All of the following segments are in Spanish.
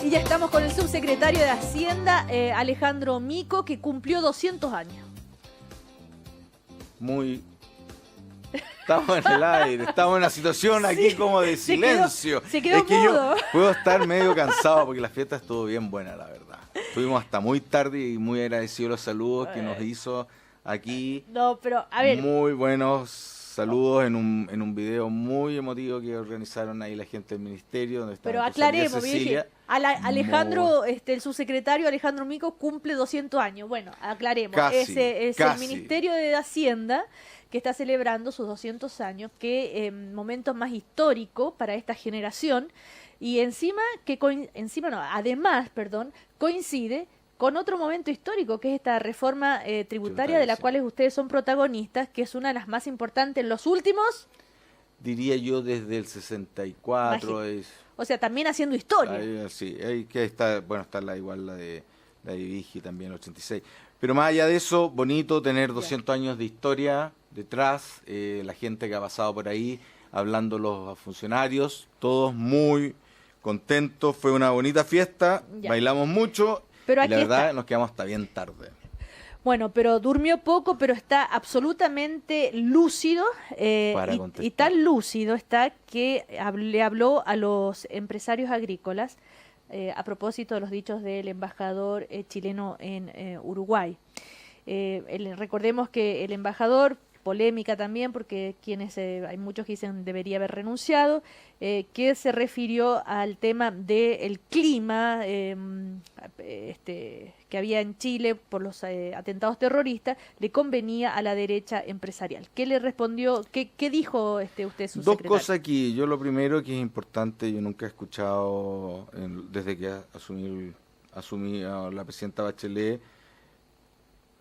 Y ya estamos con el subsecretario de Hacienda, Alejandro Mico, que cumplió 200 años. Estamos en el aire, estamos en una situación aquí como de silencio. Se quedó es que mudo. yo puedo estar medio cansado porque la fiesta estuvo bien buena, la verdad. Estuvimos hasta muy tarde y muy agradecidos los saludos que nos hizo aquí. No, pero a ver. Muy buenos saludos en un video muy emotivo que organizaron ahí la gente del ministerio. Donde Pero José María aclaremos, Cecilia. Alejandro, el subsecretario Alejandro Mico cumple 200 años. Bueno, aclaremos. Casi. El Ministerio de Hacienda que está celebrando sus 200 años, que momento más histórico para esta generación, y además, coincide con otro momento histórico, que es esta reforma tributaria de la cual ustedes son protagonistas, que es una de las más importantes en los últimos... Diría yo desde el 64. O sea, también haciendo historia. Ahí que está, bueno, está la de Vigi también, el 86. Pero más allá de eso, bonito tener 200 años de historia detrás, la gente que ha pasado por ahí, hablando los funcionarios, todos muy contentos, fue una bonita fiesta, bailamos mucho, pero y la verdad nos quedamos hasta bien tarde. Bueno, pero durmió poco, pero está absolutamente lúcido, y tan lúcido está que le habló a los empresarios agrícolas a propósito de los dichos del embajador chileno en Uruguay. Recordemos que el embajador, polémica también, porque hay muchos que dicen debería haber renunciado, que se refirió al tema del clima que había en Chile por los atentados terroristas, le convenía a la derecha empresarial. ¿Qué le respondió? ¿Qué dijo usted, su Dos cosas aquí. Yo lo primero que es importante, yo nunca he escuchado, desde que asumí a la presidenta Bachelet,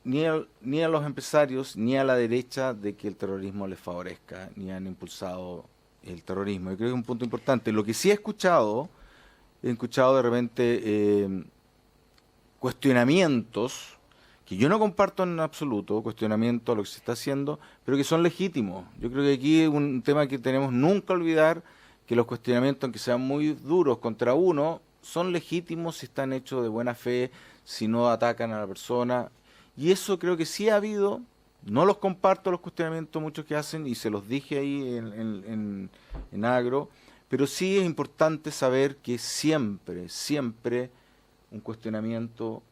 ni a los empresarios ni a la derecha de que el terrorismo les favorezca, ni han impulsado el terrorismo. Yo creo que es un punto importante. Lo que sí he escuchado de repente cuestionamientos que yo no comparto en absoluto, cuestionamientos a lo que se está haciendo, pero que son legítimos. Yo creo que aquí es un tema que tenemos nunca olvidar, que los cuestionamientos, aunque sean muy duros contra uno, son legítimos si están hechos de buena fe, si no atacan a la persona. Y eso creo que sí ha habido. No los comparto los cuestionamientos muchos que hacen, y se los dije ahí en Agro, pero sí es importante saber que siempre un cuestionamiento,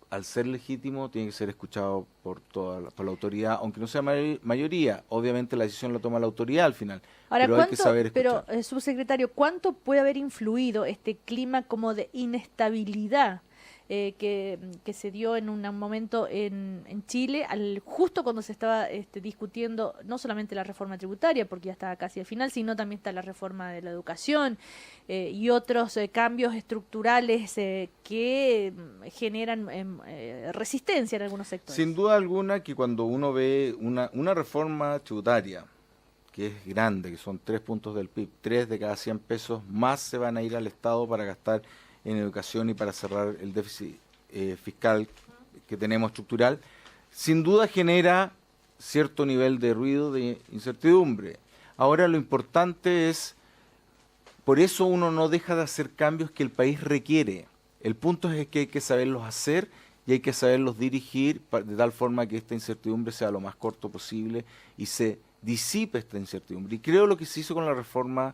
al ser legítimo, tiene que ser escuchado por la autoridad, aunque no sea mayoría. Obviamente la decisión la toma la autoridad al final. Ahora, pero hay que saber escuchar. Pero, subsecretario, ¿cuánto puede haber influido este clima como de inestabilidad que se dio en un momento en Chile, justo cuando se estaba discutiendo no solamente la reforma tributaria, porque ya estaba casi al final, sino también está la reforma de la educación y otros cambios estructurales que generan resistencia en algunos sectores? Sin duda alguna que cuando uno ve una reforma tributaria que es grande, que son 3 puntos del PIB, 3 de cada 100 pesos más se van a ir al Estado para gastar en educación y para cerrar el déficit fiscal que tenemos estructural, sin duda genera cierto nivel de ruido, de incertidumbre. Ahora lo importante es, por eso uno no deja de hacer cambios que el país requiere. El punto es que hay que saberlos hacer y hay que saberlos dirigir de tal forma que esta incertidumbre sea lo más corto posible y se disipe esta incertidumbre. Y creo lo que se hizo con la reforma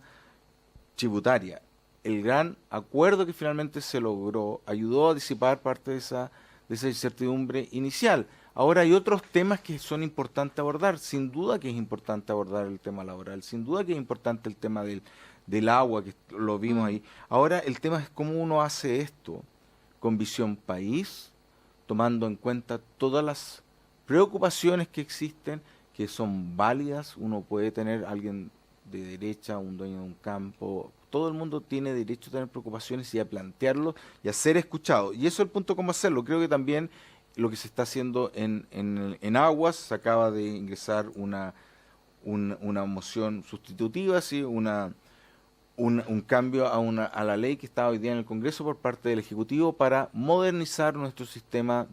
tributaria, el gran acuerdo que finalmente se logró, ayudó a disipar parte de esa incertidumbre inicial. Ahora hay otros temas que son importantes abordar. Sin duda que es importante abordar el tema laboral, sin duda que es importante el tema del agua, que lo vimos ahí. Ahora el tema es cómo uno hace esto con visión país, tomando en cuenta todas las preocupaciones que existen, que son válidas. Uno puede tener alguien de derecha, un dueño de un campo, todo el mundo tiene derecho a tener preocupaciones y a plantearlo y a ser escuchado. Y eso es el punto cómo hacerlo. Creo que también lo que se está haciendo en Aguas, se acaba de ingresar una moción sustitutiva, ¿sí? un cambio a la ley que está hoy día en el Congreso por parte del Ejecutivo para modernizar nuestro sistema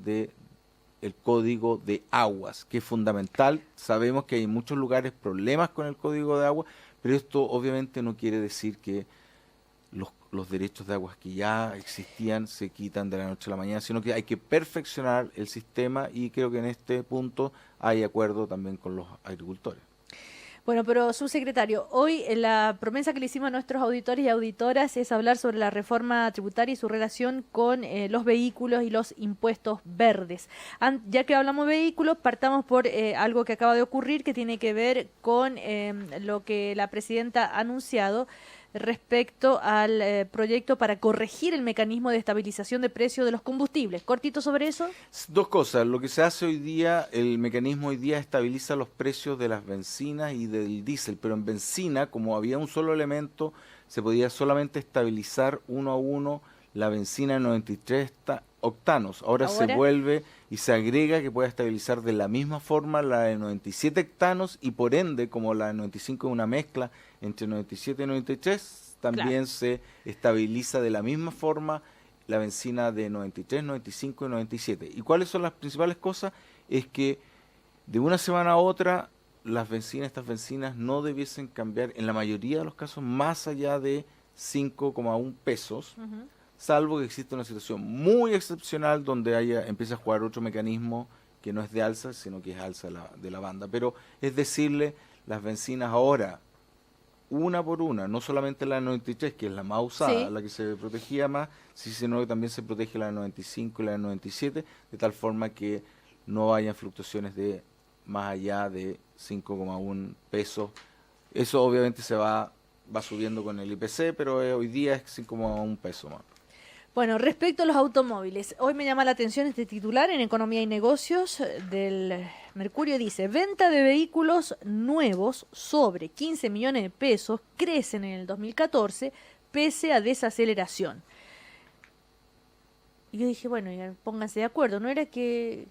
el Código de Aguas, que es fundamental. Sabemos que hay en muchos lugares problemas con el Código de Aguas, pero esto obviamente no quiere decir que los derechos de aguas que ya existían se quitan de la noche a la mañana, sino que hay que perfeccionar el sistema y creo que en este punto hay acuerdo también con los agricultores. Bueno, pero subsecretario, hoy la promesa que le hicimos a nuestros auditores y auditoras es hablar sobre la reforma tributaria y su relación con los vehículos y los impuestos verdes. Ya que hablamos de vehículos, partamos por algo que acaba de ocurrir que tiene que ver con lo que la presidenta ha anunciado respecto al proyecto para corregir el mecanismo de estabilización de precios de los combustibles. ¿Cortito sobre eso? Dos cosas. Lo que se hace hoy día, el mecanismo hoy día estabiliza los precios de las bencinas y del diésel, pero en benzina, como había un solo elemento, se podía solamente estabilizar 1 a 1 la benzina de 93 octanos. Ahora se vuelve y se agrega que puede estabilizar de la misma forma la de 97 octanos y por ende, como la de 95 es una mezcla entre 97 y 93, también se estabiliza de la misma forma la benzina de 93, 95 y 97. ¿Y cuáles son las principales cosas? Es que de una semana a otra estas bencinas no debiesen cambiar en la mayoría de los casos más allá de 5,1 pesos, salvo que exista una situación muy excepcional donde empieza a jugar otro mecanismo que no es de alza, sino que es alza de la banda. Pero es decirle, las bencinas ahora, una por una, no solamente la de 93, que es la más usada, la que se protegía más, sino que también se protege la de 95 y la de 97, de tal forma que no hayan fluctuaciones de más allá de 5,1 pesos. Eso obviamente se va subiendo con el IPC, pero hoy día es 5,1 pesos más. Bueno, respecto a los automóviles, hoy me llama la atención este titular en Economía y Negocios del Mercurio. Dice, venta de vehículos nuevos sobre 15 millones de pesos crecen en el 2014 pese a desaceleración. Y yo dije, bueno, ya pónganse de acuerdo, ¿no era que...?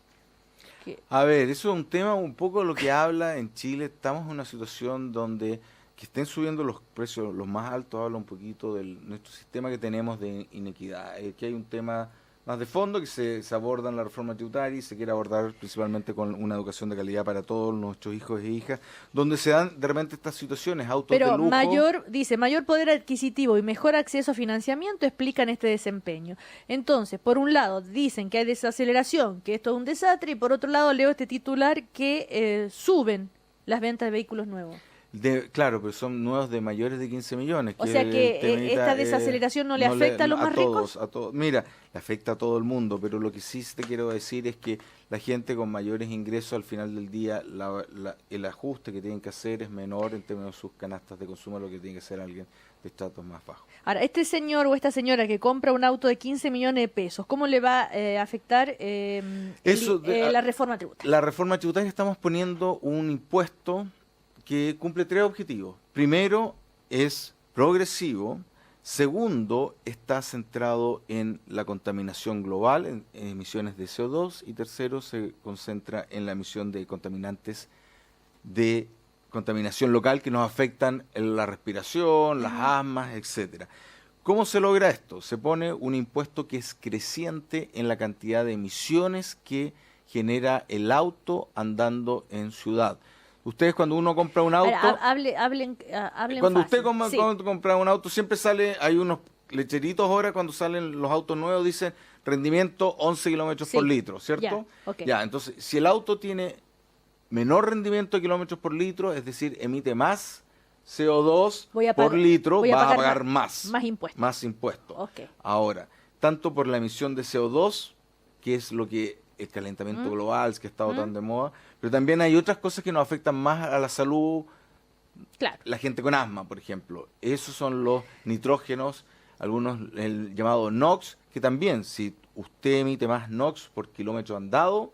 A ver, eso es un tema un poco lo que habla en Chile. Estamos en una situación donde que estén subiendo los precios los más altos habla un poquito de nuestro sistema que tenemos de inequidad. Que hay un tema más de fondo que se aborda en la reforma tributaria y se quiere abordar principalmente con una educación de calidad para todos nuestros hijos e hijas, donde se dan de repente estas situaciones, autos de lujo. Pero mayor poder adquisitivo y mejor acceso a financiamiento explican este desempeño. Entonces, por un lado dicen que hay desaceleración, que esto es un desastre, y por otro lado leo este titular que suben las ventas de vehículos nuevos. Claro, pero son nuevos de mayores de 15 millones. O sea que esta desaceleración no le afecta a los más ricos. A todos. Mira, le afecta a todo el mundo, pero lo que sí te quiero decir es que la gente con mayores ingresos al final del día, el ajuste que tienen que hacer es menor en términos de sus canastas de consumo a lo que tiene que hacer alguien de estratos más bajos. Ahora, este señor o esta señora que compra un auto de 15 millones de pesos, ¿cómo le va a afectar la reforma tributaria? La reforma tributaria estamos poniendo un impuesto que cumple 3 objetivos. Primero, es progresivo. Segundo, está centrado en la contaminación global, en emisiones de CO2. Y tercero, se concentra en la emisión de contaminantes de contaminación local que nos afectan en la respiración, las asmas, etcétera. ¿Cómo se logra esto? Se pone un impuesto que es creciente en la cantidad de emisiones que genera el auto andando en ciudad. Ustedes cuando uno compra un auto... Hablen cuando fácil. Usted compra un auto, siempre hay unos lecheritos ahora cuando salen los autos nuevos, dicen rendimiento 11 kilómetros por litro, ¿cierto? Ya, entonces, si el auto tiene menor rendimiento de kilómetros por litro, es decir, emite más CO2 por litro, va a pagar más impuestos. Más impuestos. Ahora, tanto por la emisión de CO2, que es lo que el calentamiento global, que ha estado tan de moda, pero también hay otras cosas que nos afectan más a la salud. Claro. La gente con asma, por ejemplo. Esos son los nitrógenos, algunos el llamado NOx, que también, si usted emite más NOx por kilómetro andado,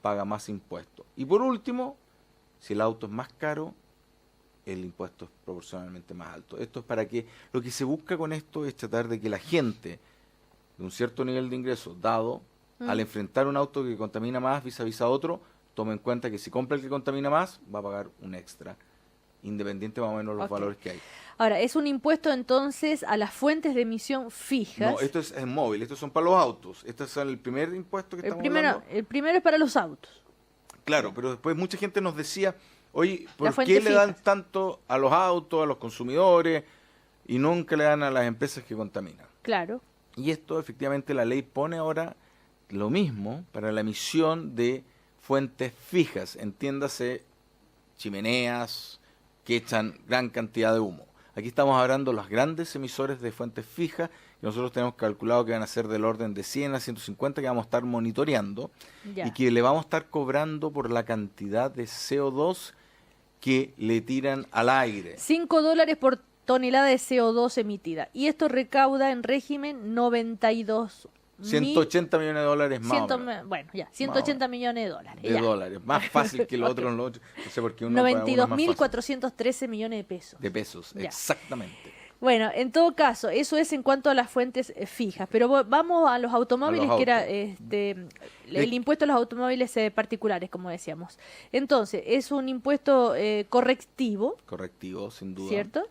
paga más impuestos. Y por último, si el auto es más caro, el impuesto es proporcionalmente más alto. Esto es para que, lo que se busca con esto es tratar de que la gente de un cierto nivel de ingreso, dado, al enfrentar un auto que contamina más vis a otro, tome en cuenta que si compra el que contamina más, va a pagar un extra, independiente más o menos de los valores que hay. Ahora, ¿es un impuesto entonces a las fuentes de emisión fijas? No, esto es móvil, estos son para los autos. Este es el primer impuesto que estamos hablando. El primero es para los autos. Claro, pero después mucha gente nos decía, oye, ¿por qué le dan tanto a los autos, a los consumidores? y nunca le dan a las empresas que contaminan. Claro. Y esto, efectivamente, la ley pone ahora lo mismo para la emisión de fuentes fijas, entiéndase chimeneas que echan gran cantidad de humo. Aquí estamos hablando de los grandes emisores de fuentes fijas, que nosotros tenemos calculado que van a ser del orden de 100 a 150 que vamos a estar monitoreando y que le vamos a estar cobrando por la cantidad de CO2 que le tiran al aire. $5 por tonelada de CO2 emitida. Y esto recauda en régimen 180 millones de dólares más. Bueno, ya, 180 millones de dólares. De dólares, más fácil que lo otro. No sé por qué uno 92.413 millones de pesos. De pesos, ya. Exactamente. Bueno, en todo caso, eso es en cuanto a las fuentes fijas. Pero vamos a los automóviles, que era el impuesto a los automóviles particulares, como decíamos. Entonces, es un impuesto correctivo. Correctivo, sin duda. ¿Cierto?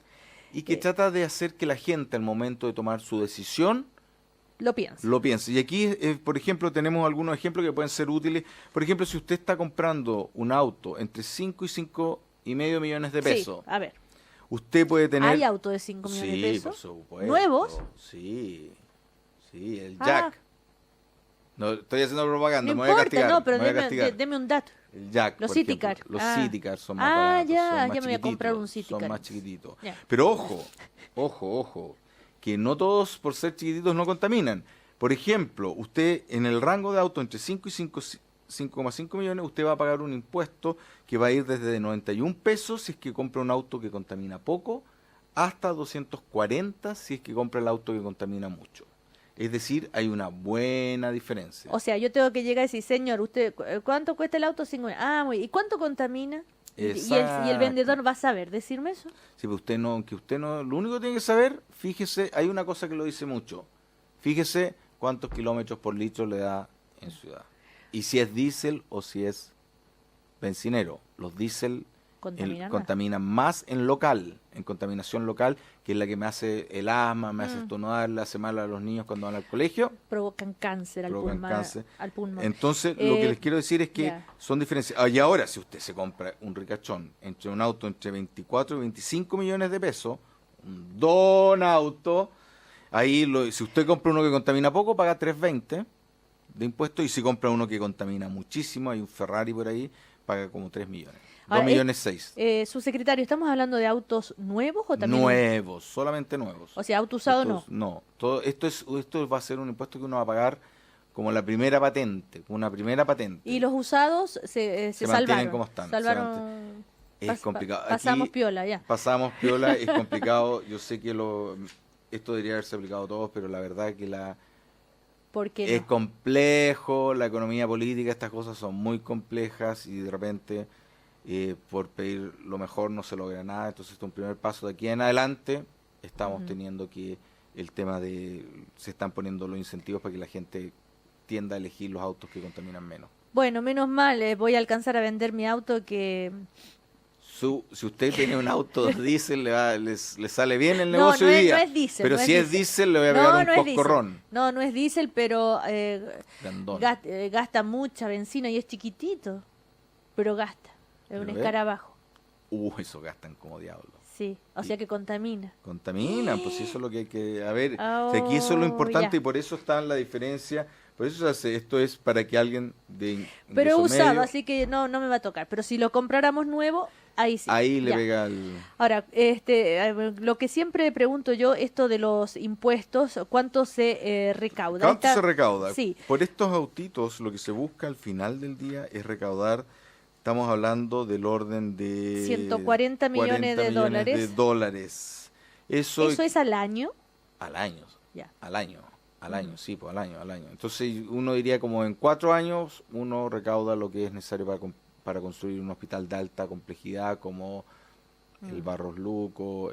Y que trata de hacer que la gente, al momento de tomar su decisión, lo piense. Y aquí, por ejemplo, tenemos algunos ejemplos que pueden ser útiles. Por ejemplo, si usted está comprando un auto entre 5 y 5,5 millones de pesos. Sí, a ver. Usted puede tener... ¿Hay autos de 5 millones de pesos? Sí, por supuesto. ¿Nuevos? Sí, el Jack. No, estoy haciendo propaganda, No me voy a castigar. No, pero deme un dato. El Jack, los City Car. Los City Car son más baratos, ya me voy a comprar un City Car. Son más chiquititos. Ya. Pero ojo, que no todos por ser chiquititos no contaminan. Por ejemplo, usted en el rango de auto entre 5 y 5,5 millones, usted va a pagar un impuesto que va a ir desde 91 pesos si es que compra un auto que contamina poco, hasta 240 si es que compra el auto que contamina mucho. Es decir, hay una buena diferencia. O sea, yo tengo que llegar y decir, señor, ¿usted cuánto cuesta el auto? 5 millones. ¿Y cuánto contamina? Y el vendedor va a saber decirme eso. Sí, pero usted no, lo único que tiene que saber, fíjese, hay una cosa que lo dice mucho. Fíjese cuántos kilómetros por litro le da en ciudad. Y si es diésel o si es bencinero. Los diésel contaminan más en contaminación local, que es la que me hace el asma, me hace estornudar, le hace mal a los niños cuando van al colegio. Provocan cáncer al pulmón. Entonces, lo que les quiero decir es que son diferencias. Y ahora, si usted se compra un ricachón, entre un auto entre 24 y 25 millones de pesos, un don auto, ahí, si usted compra uno que contamina poco, paga 320 de impuestos, y si compra uno que contamina muchísimo, hay un Ferrari por ahí, paga como 3 millones. 2 millones 6. Subsecretario, ¿estamos hablando de autos nuevos o también? Nuevos, solamente nuevos. O sea, auto usado no. No, esto va a ser un impuesto que uno va a pagar como la primera patente, una primera patente. ¿Y los usados se salvaron? Mantienen como están. Es complicado. Pasamos piola, ya. Pasamos piola, es complicado. Yo sé que esto debería haberse aplicado a todos, pero la verdad que ¿Por qué no? Es complejo, la economía política, estas cosas son muy complejas y de repente por pedir lo mejor no se logra nada. Entonces, esto es un primer paso. De aquí en adelante estamos teniendo que el tema se están poniendo los incentivos para que la gente tienda a elegir los autos que contaminan menos. Bueno, menos mal, voy a alcanzar a vender mi auto que... Si usted tiene un auto diésel, le sale bien el negocio hoy día. No es diésel. Pero si es diésel, le voy a pegar un coscorrón. No es diésel, pero gasta mucha benzina y es chiquitito. Pero gasta. Es un escarabajo. Eso gastan como diablo. Sí, o sea que contamina. Contaminan, pues eso es lo que hay que... A ver, aquí eso es lo importante y por eso está la diferencia. Por eso se hace, esto es para que alguien de pero es usado, así que no me va a tocar. Pero si lo compráramos nuevo... Ahí sí. Ahí le pega el... Ahora, lo que siempre pregunto yo, esto de los impuestos, ¿cuánto se recauda? ¿Cuánto se recauda? Sí. Por estos autitos, lo que se busca al final del día es recaudar, estamos hablando del orden de... 140 millones de dólares. ¿Eso es al año? Al año. Ya. Al año, sí, pues al año. Entonces, uno diría como en 4 años, uno recauda lo que es necesario para construir un hospital de alta complejidad como el Barros Luco, o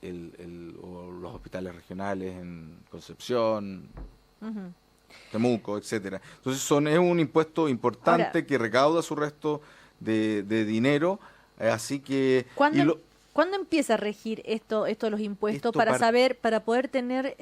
los hospitales regionales en Concepción, Temuco, etcétera. Entonces es un impuesto importante que recauda su resto de dinero, así que... ¿Cuándo empieza a regir esto de los impuestos para poder tener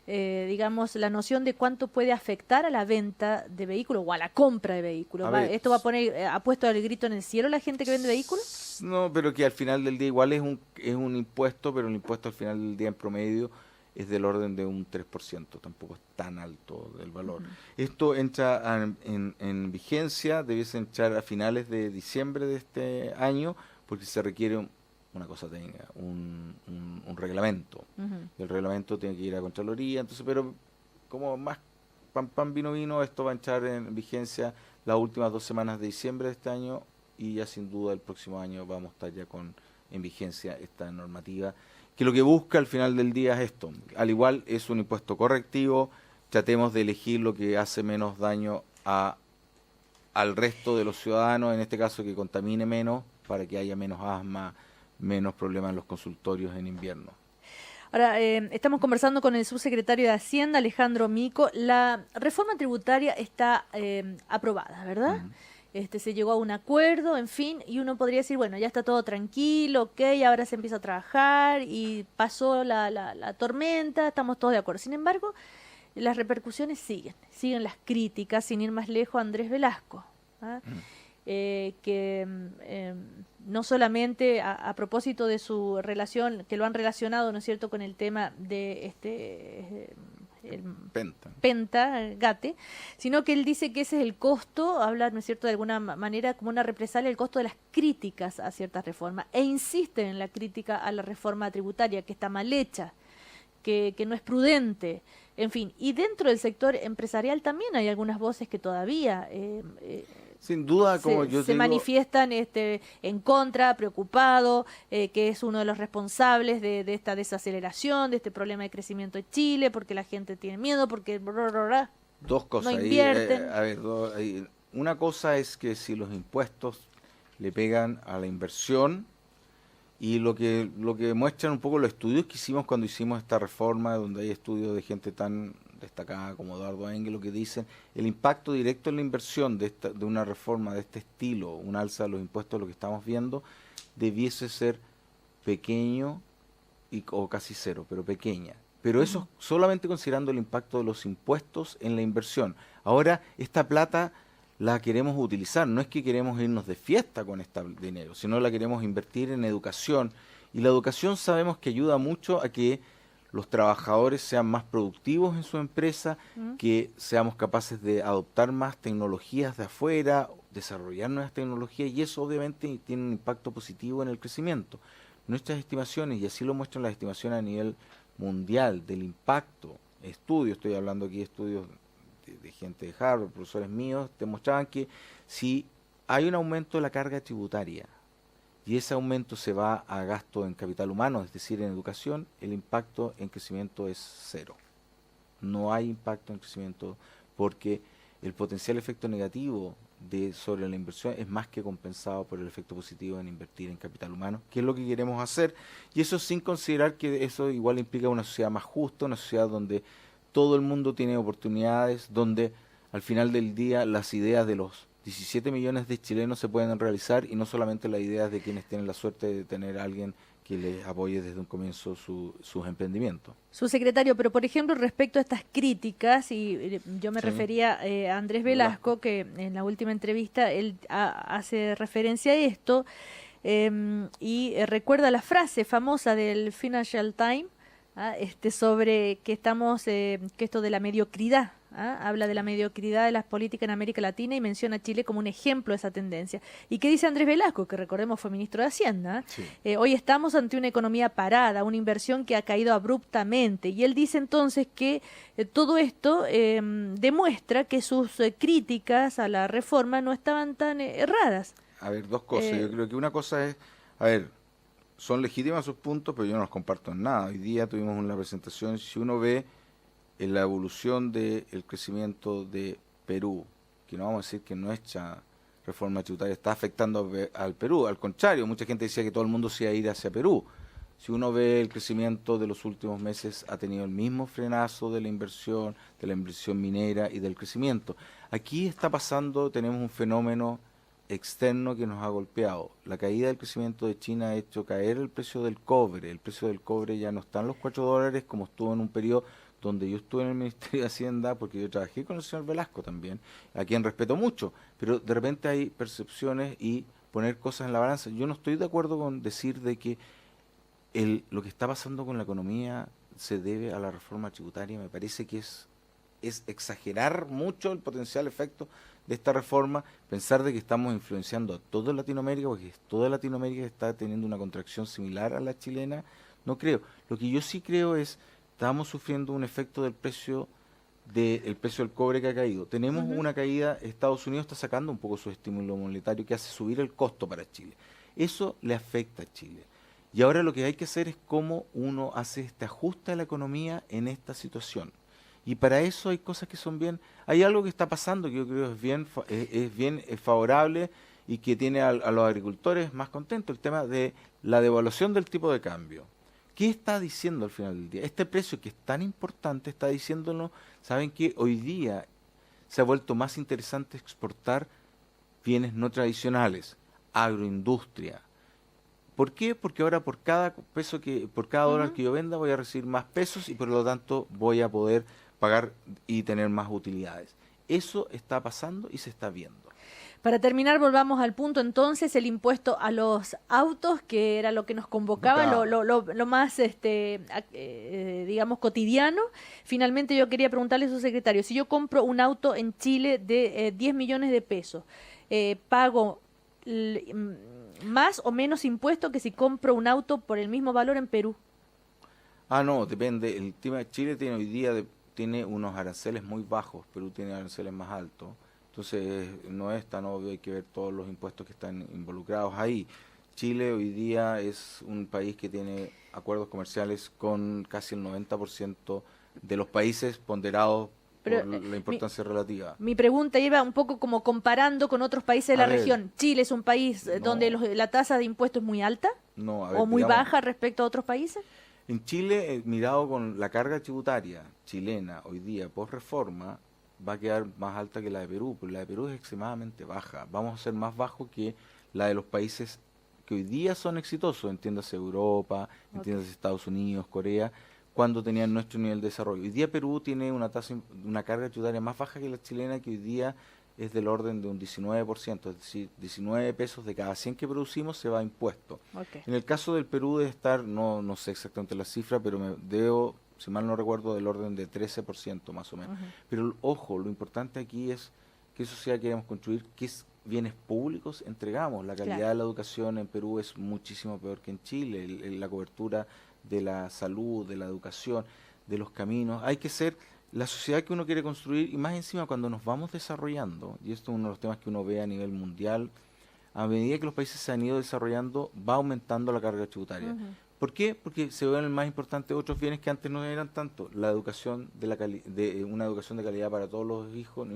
digamos, la noción de cuánto puede afectar a la venta de vehículos o a la compra de vehículos. ¿Esto va a poner, ha puesto el grito en el cielo la gente que vende vehículos? No, pero que al final del día igual es un impuesto, pero el impuesto al final del día en promedio es del orden de un 3%, tampoco es tan alto el valor. Esto entra en vigencia, debiese entrar a finales de diciembre de este año, porque se requiere una cosa técnica, un reglamento. El reglamento tiene que ir a Contraloría, entonces, pero como más pan vino, esto va a entrar en vigencia las últimas 2 semanas de diciembre de este año, y ya sin duda el próximo año vamos a estar ya en vigencia esta normativa, que lo que busca al final del día es esto. Al igual es un impuesto correctivo, tratemos de elegir lo que hace menos daño al resto de los ciudadanos, en este caso que contamine menos, para que haya menos asma, menos problemas en los consultorios en invierno. Ahora, estamos conversando con el subsecretario de Hacienda, Alejandro Mico. La reforma tributaria está aprobada, ¿verdad? Se llegó a un acuerdo, en fin, y uno podría decir, bueno, ya está todo tranquilo, ok, ahora se empieza a trabajar y pasó la tormenta, estamos todos de acuerdo. Sin embargo, las repercusiones siguen las críticas, sin ir más lejos, a Andrés Velasco, que no solamente a propósito de su relación, que lo han relacionado, ¿no es cierto?, con el tema de el Penta, Gate, sino que él dice que ese es el costo, habla, ¿no es cierto?, de alguna manera como una represalia, el costo de las críticas a ciertas reformas, e insiste en la crítica a la reforma tributaria, que está mal hecha, que no es prudente, en fin, y dentro del sector empresarial también hay algunas voces que todavía sin duda, como yo se manifiestan en contra, preocupado, que es uno de los responsables de esta desaceleración, de este problema de crecimiento de Chile, porque la gente tiene miedo, porque dos cosas. No invierten. Una cosa es que si los impuestos le pegan a la inversión, y lo que muestran un poco los estudios que hicimos cuando hicimos esta reforma, donde hay estudios de gente tan destacada como Eduardo Engel, lo que dicen, el impacto directo en la inversión de una reforma de este estilo, un alza de los impuestos, lo que estamos viendo, debiese ser pequeño o casi cero, pero pequeña. Pero eso solamente considerando el impacto de los impuestos en la inversión. Ahora, esta plata la queremos utilizar, no es que queremos irnos de fiesta con este dinero, sino la queremos invertir en educación. Y la educación sabemos que ayuda mucho a que los trabajadores sean más productivos en su empresa, que seamos capaces de adoptar más tecnologías de afuera, desarrollar nuevas tecnologías, y eso obviamente tiene un impacto positivo en el crecimiento. Nuestras estimaciones, y así lo muestran las estimaciones a nivel mundial del impacto, estoy hablando aquí de estudios de gente de Harvard, profesores míos, demostraban que si hay un aumento de la carga tributaria, y ese aumento se va a gasto en capital humano, es decir, en educación, el impacto en crecimiento es cero. No hay impacto en crecimiento porque el potencial efecto negativo sobre la inversión es más que compensado por el efecto positivo en invertir en capital humano, que es lo que queremos hacer, y eso sin considerar que eso igual implica una sociedad más justa, una sociedad donde todo el mundo tiene oportunidades, donde al final del día las ideas de los 17 millones de chilenos se pueden realizar, y no solamente las ideas de quienes tienen la suerte de tener a alguien que les apoye desde un comienzo sus emprendimientos. Subsecretario, pero por ejemplo respecto a estas críticas, y yo me refería a Andrés Velasco, que en la última entrevista él hace referencia a esto, y recuerda la frase famosa del Financial Times, sobre que que esto de la mediocridad, habla de la mediocridad de las políticas en América Latina y menciona a Chile como un ejemplo de esa tendencia. ¿Y qué dice Andrés Velasco, que recordemos fue ministro de Hacienda? Sí. Hoy estamos ante una economía parada, una inversión que ha caído abruptamente, y él dice entonces que todo esto demuestra que sus críticas a la reforma no estaban tan erradas. A ver, dos cosas. Yo creo que una cosa es, son legítimas sus puntos, pero yo no los comparto en nada. Hoy día tuvimos una presentación, si uno ve en la evolución del crecimiento de Perú, que no vamos a decir que nuestra reforma tributaria está afectando al Perú, al contrario, mucha gente decía que todo el mundo se iba a ir hacia Perú. Si uno ve el crecimiento de los últimos meses, ha tenido el mismo frenazo de la inversión minera y del crecimiento. Aquí está pasando, tenemos un fenómeno externo que nos ha golpeado. La caída del crecimiento de China ha hecho caer el precio del cobre. El precio del cobre ya no está en los $4 como estuvo en un periodo donde yo estuve en el Ministerio de Hacienda, porque yo trabajé con el señor Velasco también, a quien respeto mucho, pero de repente hay percepciones y poner cosas en la balanza. Yo no estoy de acuerdo con decir de que lo que está pasando con la economía se debe a la reforma tributaria. Me parece que es exagerar mucho el potencial efecto de esta reforma, pensar de que estamos influenciando a toda Latinoamérica, porque toda Latinoamérica está teniendo una contracción similar a la chilena. No creo. Lo que yo sí creo es estamos sufriendo un efecto del precio del cobre que ha caído. Tenemos una caída, Estados Unidos está sacando un poco su estímulo monetario que hace subir el costo para Chile. Eso le afecta a Chile. Y ahora lo que hay que hacer es cómo uno hace este ajuste a la economía en esta situación. Y para eso hay cosas que son bien. Hay algo que está pasando que yo creo es bien favorable y que tiene a los agricultores más contentos, el tema de la devaluación del tipo de cambio. ¿Qué está diciendo al final del día? Este precio que es tan importante está diciéndonos, ¿saben qué? Hoy día se ha vuelto más interesante exportar bienes no tradicionales, agroindustria. ¿Por qué? Porque ahora por cada dólar que yo venda voy a recibir más pesos y por lo tanto voy a poder pagar y tener más utilidades. Eso está pasando y se está viendo. Para terminar, volvamos al punto, entonces, el impuesto a los autos, que era lo que nos convocaba, lo más, digamos, cotidiano. Finalmente, yo quería preguntarle a su secretario, si yo compro un auto en Chile de 10 millones de pesos, ¿pago más o menos impuesto que si compro un auto por el mismo valor en Perú? No, depende. El tema de Chile hoy día tiene unos aranceles muy bajos, Perú tiene aranceles más altos. Entonces no es tan obvio, hay que ver todos los impuestos que están involucrados ahí. Chile hoy día es un país que tiene acuerdos comerciales con casi el 90% de los países ponderados por la importancia relativa. Mi pregunta iba un poco como comparando con otros países de la región. ¿Chile es un país donde la tasa de impuestos es muy alta? No, ¿O muy baja respecto a otros países? En Chile, mirado con la carga tributaria chilena hoy día post reforma, va a quedar más alta que la de Perú, pero la de Perú es extremadamente baja. Vamos a ser más bajos que la de los países que hoy día son exitosos, entiéndase Europa, entiéndase Estados Unidos, Corea, cuando tenían nuestro nivel de desarrollo. Hoy día Perú tiene una carga tributaria más baja que la chilena, que hoy día es del orden de un 19%, es decir, 19 pesos de cada 100 que producimos se va a impuesto. En el caso del Perú debe estar, no sé exactamente la cifra, pero si mal no recuerdo, del orden de 13% más o menos. Pero ojo, lo importante aquí es qué sociedad queremos construir, qué bienes públicos entregamos. La calidad de la educación en Perú es muchísimo peor que en Chile, la cobertura de la salud, de la educación, de los caminos. Hay que ser la sociedad que uno quiere construir, y más encima cuando nos vamos desarrollando, y esto es uno de los temas que uno ve a nivel mundial, a medida que los países se han ido desarrollando, va aumentando la carga tributaria. ¿Por qué? Porque se ven el más importante otros bienes que antes no eran tanto. La educación, una educación de calidad para todos los hijos,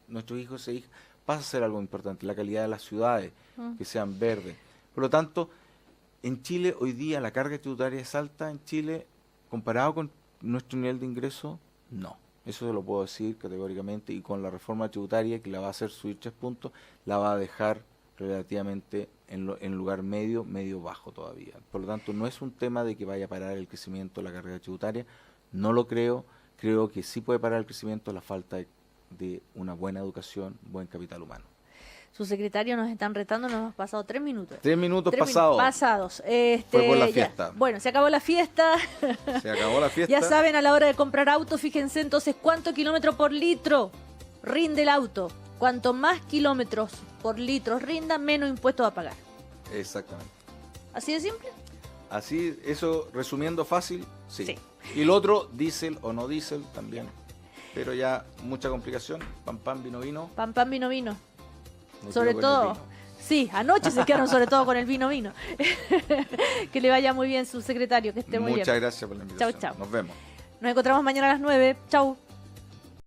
nuestros hijos e hijas, pasa a ser algo importante. La calidad de las ciudades, que sean verdes. Por lo tanto, en Chile hoy día la carga tributaria es alta. En Chile, comparado con nuestro nivel de ingreso, no. Eso se lo puedo decir categóricamente. Y con la reforma tributaria, que la va a hacer subir 3 puntos, la va a dejar relativamente en lugar medio bajo todavía. Por lo tanto, no es un tema de que vaya a parar el crecimiento de la carga tributaria, no lo creo. Creo que sí puede parar el crecimiento la falta de una buena educación, buen capital humano. Su secretario, nos están retando, nos hemos pasado 3 minutos. 3 minutos pasados. Fue por la fiesta. Bueno, se acabó la fiesta. Se acabó la fiesta. Ya saben, a la hora de comprar auto, fíjense entonces cuánto kilómetro por litro rinde el auto. Cuanto más kilómetros por litro rinda, menos impuestos va a pagar. Exactamente. ¿Así de simple? Así, eso resumiendo fácil, sí. Y lo otro, diésel o no diésel también. Pero ya mucha complicación. Pan, vino. Pan, vino. Sobre todo, sí, anoche se quedaron sobre todo con el vino. Que le vaya muy bien, su secretario, que esté muy bien. Muchas gracias por la invitación. Chau. Nos vemos. Nos encontramos mañana a las 9. Chau.